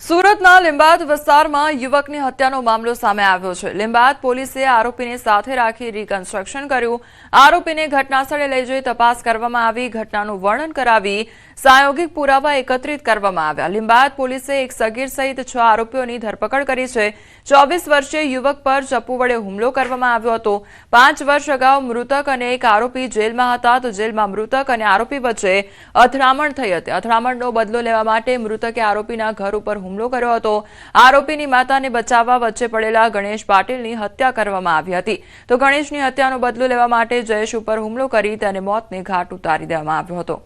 સુરતના લીંબાદ વિસ્તારમાં યુવકની હત્યાનો મામલો સામે આવ્યો છે। લીંબાદ પોલીસે આરોપીને સાથે રાખી રીકન્સ્ટ્રક્શન કર્યું। આરોપીને ઘટનાસ્થળે લઈ જઈ તપાસ કરવામાં આવી। ઘટનાનું વર્ણન કરાવી પ્રાયોગિક પુરાવા એકત્રિત કરવામાં આવ્યા। લીંબાદ પોલીસે એક સગીર સહિત 6 આરોપીઓની ધરપકડ કરી છે। 24 વર્ષીય યુવક પર ચપ્પુ વડે હુમલો કરવામાં આવ્યો હતો। 5 વર્ષ અગાઉ મૃતક અને એક આરોપી જેલમાં હતા તો જેલમાં મૃતક અને આરોપી વચ્ચે અથડામણ થઈ હતી। અથડામણનો બદલો લેવા માટે મૃતકે આરોપીના ઘર ઉપર હુમલો કર્યો હતો। આરોપીની માતાને બચાવવા વચ્ચે પડેલા ગણેશ પાટીલની હત્યા કરવામાં આવી હતી તો ગણેશની હત્યાનો બદલો લેવા માટે જયેશ ઉપર હુમલો કરી તેને મોતને ઘાટ ઉતારી દેવામાં આવ્યો હતો।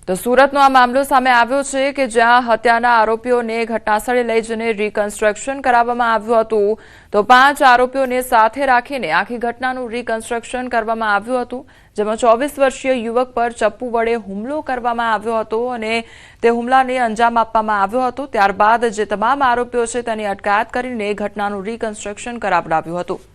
તો સુરતનો આ મામલો સામે આવ્યો છે કે જ્યાં હત્યાના આરોપીઓને ઘટનાસ્થળે લઈ જઈને રીકન્સ્ટ્રક્શન કરાવવામાં આવ્યું હતું તો 5 આરોપીઓને સાથે રાખીને આખી ઘટનાનું રીકન્સ્ટ્રક્શન કરવામાં આવ્યું હતું જેમાં 24 વર્ષીય યુવક પર ચપ્પુ વડે હુમલો કરવામાં આવ્યો હતો અને તે હુમલાને અંજામ આપવામાં આવ્યો હતો। ત્યારબાદ જે તમામ આરોપીઓ છે તેની અટકાયત કરીને ઘટનાનું રીકન્સ્ટ્રક્શન કરાવડાવ્યું હતું।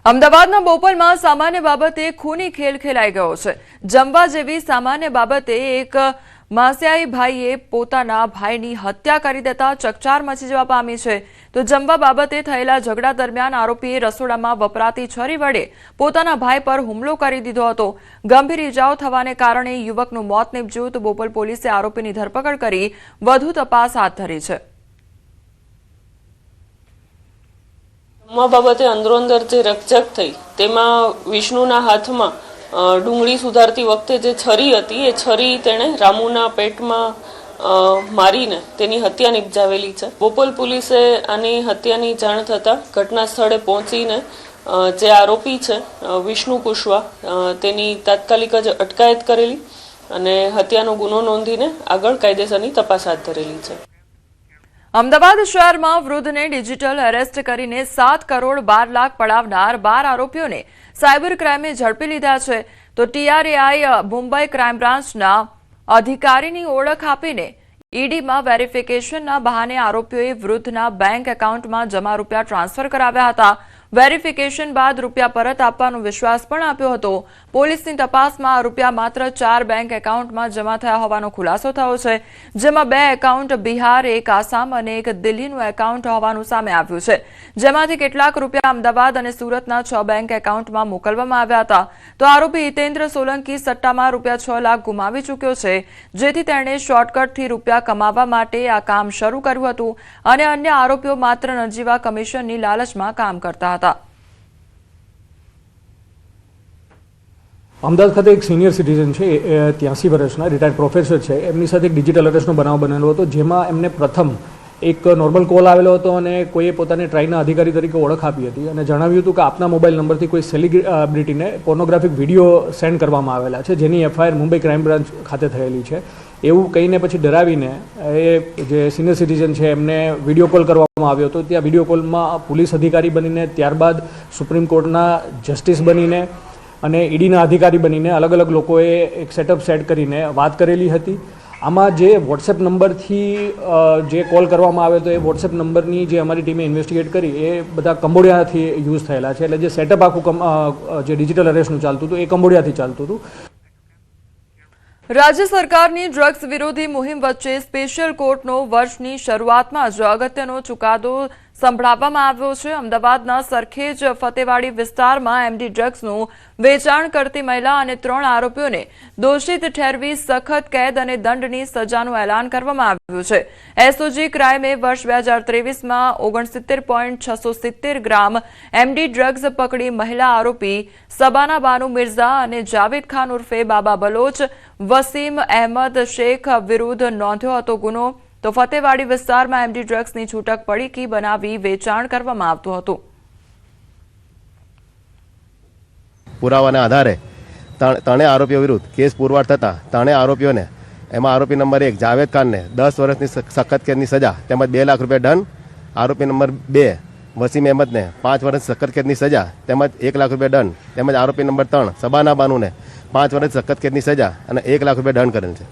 અમદાવાદના બોપલમાં સામાન્ય બાબતે ખૂની ખેલ ખેલાઈ ગયો છે। જમવા જેવી સામાન્ય બાબતે એક માસિયાઈ ભાઈએ પોતાના ભાઈની હત્યા કરી દેતા ચકચાર મચી જવા પામી છે। તો જમવા બાબતે થયેલા ઝઘડા દરમિયાન આરોપીએ રસોડામાં વપરાતી છરી વડે પોતાના ભાઈ પર હુમલો કરી દીધો હતો। ગંભીર ઇજાઓ થવાને કારણે યુવકનું મોત નીપજ્યું તો બોપલ પોલીસે આરોપીની ધરપકડ કરી વધુ તપાસ હાથ ધરી છે। બાબતે અંદરોઅંદર જે રકઝક થઈ તેમાં વિષ્ણુના હાથમાં ડુંગળી સુધારતી વખતે જે છરી હતી એ છરી તેણે રામુના પેટમાં મારીને તેની હત્યા નિપજાવેલી છે। બોપલ પોલીસે આની હત્યાની જાણ થતાં ઘટના સ્થળે પહોંચીને જે આરોપી છે વિષ્ણુ કુશવા તેની તાત્કાલિક જ અટકાયત કરેલી અને હત્યાનો ગુનો નોંધીને આગળ કાયદેસરની તપાસ હાથ ધરેલી છે। અમદાવાદ શહેરમાં વૃદ્ધને ડિજિટલ એરેસ્ટ કરીને 7 કરોડ 12 લાખ પડાવનાર 12 આરોપીઓને સાયબર ક્રાઇમે ઝડપી લીધા છે। તો TRAI મુંબઈ ક્રાઇમ બ્રાન્ચના અધિકારીની ઓળખ આપીને ઈડીમાં વેરિફિકેશનના બહાને આરોપીઓએ વૃદ્ધના બેંક એકાઉન્ટમાં જમા રૂપિયા ટ્રાન્સફર કરાવ્યા હતા। વેરિફિકેશન બાદ રૂપિયા પરત આપવાનો વિશ્વાસ પણ આપ્યો હતો। પોલીસની તપાસમાં આ રૂપિયા માત્ર 4 બેંક એકાઉન્ટમાં જમા થયા હોવાનો ખુલાસો થયો છે જેમાં 2 એકાઉન્ટ બિહાર, 1 આસામ અને 1 દિલ્હીનું એકાઉન્ટ હોવાનું સામે આવ્યું છે જેમાંથી કેટલાક રૂપિયા અમદાવાદ અને સુરતના 6 બેંક એકાઉન્ટમાં મોકલવામાં આવ્યા હતા। તો આરોપી હિતેન્દ્ર સોલંકી સટ્ટામાં રૂપિયા 6 લાખ ગુમાવી ચૂક્યો છે જેથી તેણે શોર્ટકટથી રૂપિયા કમાવા માટે આ કામ શરૂ કર્યું હતું અને અન્ય આરોપીઓ માત્ર નજીવા કમિશનની લાલચમાં કામ કરતા હતા। અમદાવાદ ખાતે એક સિનિયર સિટીઝન છે 83 વર્ષના રિટાયર્ડ પ્રોફેસર છે એમની સાથે એક ડિજિટલ અરેસ્ટનો બનાવ બનેલો હતો જેમાં એમને પ્રથમ એક નોર્મલ કોલ આવેલો હતો અને કોઈએ પોતાને ટ્રાઈના અધિકારી તરીકે ઓળખ આપી હતી અને જણાવ્યું હતું કે આપના મોબાઈલ નંબરથી કોઈ સેલિબ્રિટીને પોર્નોગ્રાફિક વિડીયો સેન્ડ કરવામાં આવેલા છે જેની FIR મુંબઈ ક્રાઇમ બ્રાન્ચ ખાતે થયેલી છે। એવું કહીને પછી ડરાવીને એ જે સિનિયર સિટીઝન છે એમને વિડીયો કોલ કરવામાં આવ્યો હતો। ત્યાં વિડીયો કોલમાં પોલીસ અધિકારી બનીને ત્યારબાદ સુપ્રીમ કોર્ટના જસ્ટિસ બનીને અને ઈડીના અધિકારી બનીને અલગ અલગ લોકોએ એક સેટઅપ સેટ કરીને વાત કરેલી હતી। આમાં જે વોટ્સએપ નંબરથી જે કોલ કરવામાં આવે તો એ વોટ્સએપ નંબરની જે અમારી ટીમે ઇન્વેસ્ટિગેટ કરી એ બધા કંબોડિયાથી યુઝ થયેલા છે। એટલે જે સેટઅપ આખું જે ડિજિટલ અરેસ્ટનું ચાલતું હતું એ કંબોડિયાથી ચાલતું હતું। રાજ્ય સરકારની ડ્રગ્સ વિરોધી મુહિમ વચ્ચે સ્પેશિયલ કોર્ટનો વર્ષની શરૂઆતમાં જ અગત્યનો ચુકાદો સંભળાવવામાં આવ્યો છે। અમદાવાદના સરખેજ ફતેવાડી વિસ્તારમાં MD ડ્રગ્સનું વેચાણ કરતી મહિલા અને 3 આરોપીઓને દોષિત ઠેરવી સખત કેદ અને દંડની સજાનું એલાન કરવામાં આવ્યું છે। SOG ક્રાઇમે વર્ષ 2023માં 69.670 ગ્રામ MD ડ્રગ્સ પકડી મહિલા આરોપી સબાના બાનુ મિર્ઝા અને જાવેદ ખાન ઉર્ફે બાબા બલોચ, વસીમ અહેમદ શેખ વિરુદ્ધ નોંધ્યો હતો ગુનો। તો ફતેવાડી વિસ્તારમાં MD ડ્રગ્સની છૂટક પડીકી બનાવી વેચાણ કરવામાં આવતું હતું। પુરાવાના આધારે ત્રણેય આરોપીઓ વિરુદ્ધ કેસ પુરવાર થતા ત્રણેય આરોપીઓને એમાં આરોપી નંબર 1 જાવેદ ખાનને 10 વર્ષની સખત કેદની સજા તેમજ 2 લાખ રૂપિયા દંડ, આરોપી નંબર 2 વસીમ અહેમદને 5 વર્ષ સખત કેદની સજા તેમજ 1 લાખ રૂપિયા દંડ તેમજ આરોપી નંબર 3 સબાના બાનુને 5 વર્ષ સખત કેદની સજા અને 1 લાખ રૂપિયા દંડ કરેલ છે।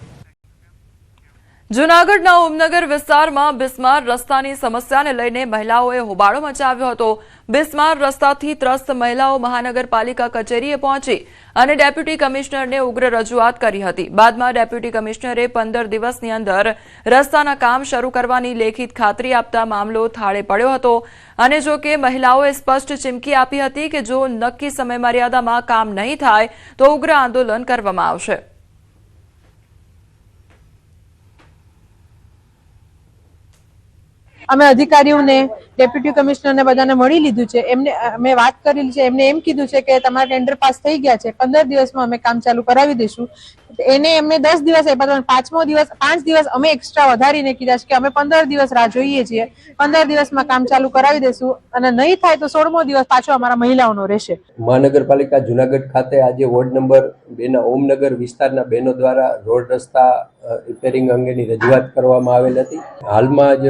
જૂનાગઢના ઓમનગર વિસ્તારમાં બિસ્માર રસ્તાની સમસ્યાને લઈને મહિલાઓએ હોબાળો મચાવ્યો હતો. બિસ્માર રસ્તાથી ત્રસ્ત મહિલાઓ મહાનગરપાલિકા કચેરીએ પહોંચી અને ડેપ્યુટી કમિશનરને ઉગ્ર રજૂઆત કરી હતી. બાદમાં ડેપ્યુટી કમિશનરે 15 દિવસની અંદર રસ્તાના કામ શરૂ કરવાની લેખિત ખાતરી આપતા મામલો થાળે પડ્યો હતો. અને જો કે મહિલાઓએ સ્પષ્ટ ચીમકી આપી હતી કે જો નક્કી સમયમર્યાદામાં કામ નહીં થાય તો ઉગ્ર આંદોલન કરવામાં આવશે. અમે અધિકારીઓને ડેપ્યુટી કમિશનરને બધાને મળી લીધું છે. એમને અમે વાત કરેલી છે. એમને એમ કીધું છે કે તમારા ટેન્ડર પાસ થઈ ગયા છે, 15 દિવસમાં અમે કામ ચાલુ કરાવી દઈશું. એને એમને 10 દિવસ આપ્યા, 5 દિવસ અમે એક્સ્ટ્રા વધારીને કીધા છે કે અમે 15 દિવસ રાહ જોઈએ છીએ. 15 દિવસમાં કામ ચાલુ કરાવી દઈશું અને નહીં થાય તો 16મો દિવસ પાછો અમારા મહિલાઓનો રહેશે. મહાનગરપાલિકા જુનાગઢ ખાતે આજે વોર્ડ નંબર 2 ના ઓમનગર વિસ્તારના બહેનો દ્વારા રોડ રસ્તા રિપેરિંગ અંગેની રજૂઆત કરવામાં આવેલ હતી. હાલમાં જ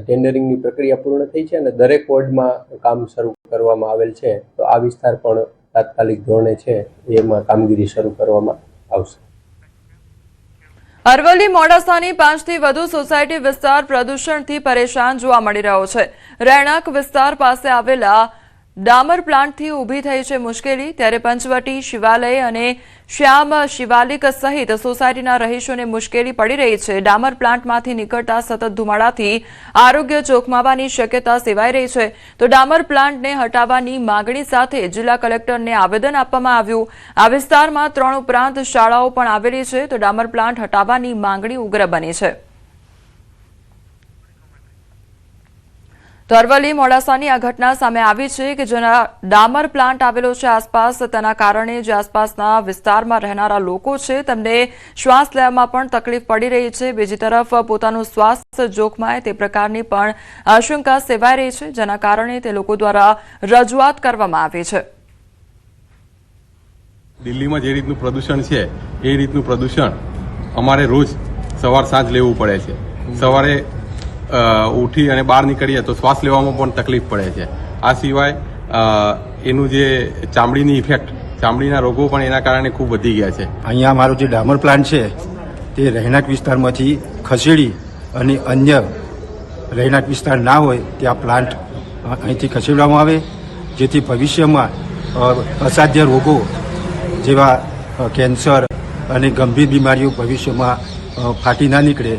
ટેન્ડરિંગની પ્રક્રિયા પૂર્ણ થઈ છે અને દરેક વોર્ડમાં કામ શરૂ કરવામાં આવેલ છે. તો આ વિસ્તાર પણ તાત્કાલિક ધોરણે છે એમાં કામગીરી શરૂ કરવામાં આવશે. અરવલ્લી મોડાસાની 5થી વધુ સોસાયટી વિસ્તાર પ્રદૂષણથી પરેશાન જોવા મળી રહ્યો છે. રહેણાંક વિસ્તાર પાસે આવેલા ડામર પ્લાન્ટથી ઊભી થઈ છે મુશ્કેલી. ત્યારે પંચવટી, શિવાલય અને શ્યામ શિવાલિક સહિત સોસાયટીના રહીશોને મુશ્કેલી પડી રહી છે. ડામર પ્લાન્ટમાંથી નીકળતા સતત ધુમાડાથી આરોગ્ય જોખમાવાની શક્યતા સેવાઈ રહી છે. તો ડામર પ્લાન્ટને હટાવવાની માગણી સાથે જિલ્લા કલેક્ટરને આવેદન આપવામાં આવ્યું. આ વિસ્તારમાં 3 ઉપરાંત શાળાઓ પણ આવેલી છે. તો ડામર પ્લાન્ટ હટાવવાની માંગણી ઉગ્ર બની છે. તો અરવલ્લી મોડાસાની આ ઘટના સામે આવી છે કે જેના ડામર પ્લાન્ટ આવેલો છે આસપાસ, તેના કારણે જે આસપાસના વિસ્તારમાં રહેનારા લોકો છે તેમને શ્વાસ લેવામાં પણ તકલીફ પડી રહી છે. બીજી તરફ પોતાનું સ્વાસ્થ્ય જોખમાય તે પ્રકારની પણ આશંકા સેવાઈ રહી છે, જેના કારણે તે લોકો દ્વારા રજૂઆત કરવામાં આવી છે. દિલ્હીમાં જે રીતનું પ્રદૂષણ છે એ રીતનું પ્રદૂષણ અમારે રોજ સવાર સાંજ લેવું પડે છે. સવારે ઉઠી અને બહાર નીકળીએ તો શ્વાસ લેવામાં પણ તકલીફ પડે છે. આ સિવાય એનું જે ચામડીની ઇફેક્ટ, ચામડીના રોગો પણ એના કારણે ખૂબ વધી ગયા છે. અહીંયા અમારો જે ડામર પ્લાન્ટ છે તે રહેણાંક વિસ્તારમાંથી ખસેડી અને અન્ય રહેણાંક વિસ્તાર ના હોય ત્યાં પ્લાન્ટ અહીંથી ખસેડવામાં આવે, જેથી ભવિષ્યમાં અસાધ્ય રોગો જેવા કેન્સર અને ગંભીર બીમારીઓ ભવિષ્યમાં ફાટી ના નીકળે.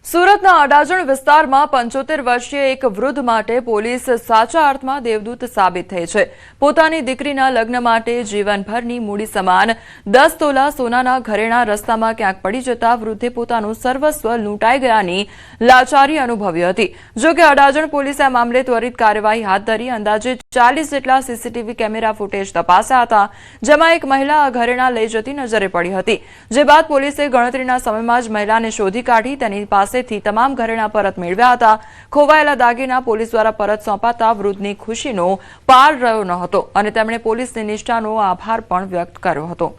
સુરતના અડાજણ વિસ્તારમાં 75 વર્ષીય એક વૃદ્ધ માટે પોલીસ સાચા અર્થમાં દેવદૂત સાબિત થઈ છે. પોતાની દીકરીના લગ્ન માટે જીવનભરની મૂડી સમાન 10 તોલા સોનાના ઘરેણા રસ્તામાં ક્યાંક પડી જતા વૃદ્ધે પોતાનું સર્વસ્વ લૂંટાઈ ગયાની લાચારી અનુભવી હતી. જો કે અડાજણ પોલીસે આ મામલે ત્વરિત કાર્યવાહી હાથ ધરી અંદાજે 40 જેટલા સીસીટીવી કેમેરા ફૂટેજ તપાસ્યા હતા, જેમાં એક મહિલા આ ઘરેણા લઈ જતી નજરે પડી હતી. જે બાદ પોલીસે ગણતરીના સમયમાં જ મહિલાને શોધી કાઢી તેની પાસેથી તમામ ઘરેણા પરત મેળવ્યા હતા. ખોવાયેલા દાગીના પોલીસ દ્વારા પરત સોંપાતા વૃદ્ધની ખુશીનો પાર રહ્યો ન હતો અને તેમણે પોલીસની નિષ્ઠાનો આભાર પણ વ્યક્ત કર્યો હતો.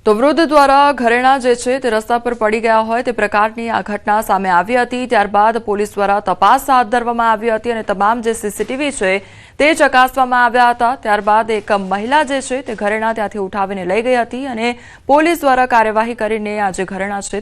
તો વૃદ્ધ દ્વારા ઘરેણા જે છે તે રસ્તા પર પડી ગયા હોય તે પ્રકારની આ ઘટના સામે આવી હતી. ત્યારબાદ પોલીસ દ્વારા તપાસ હાથ ધરવામાં આવી હતી અને તમામ જે સીસીટીવી છે તે ચકાસવામાં આવ્યા હતા. ત્યારબાદ એક મહિલા જે છે તે ઘરેણા ત્યાંથી ઉઠાવીને લઈ ગઈ હતી અને પોલીસ દ્વારા કાર્યવાહી કરીને આ જે ઘરેણા છે તે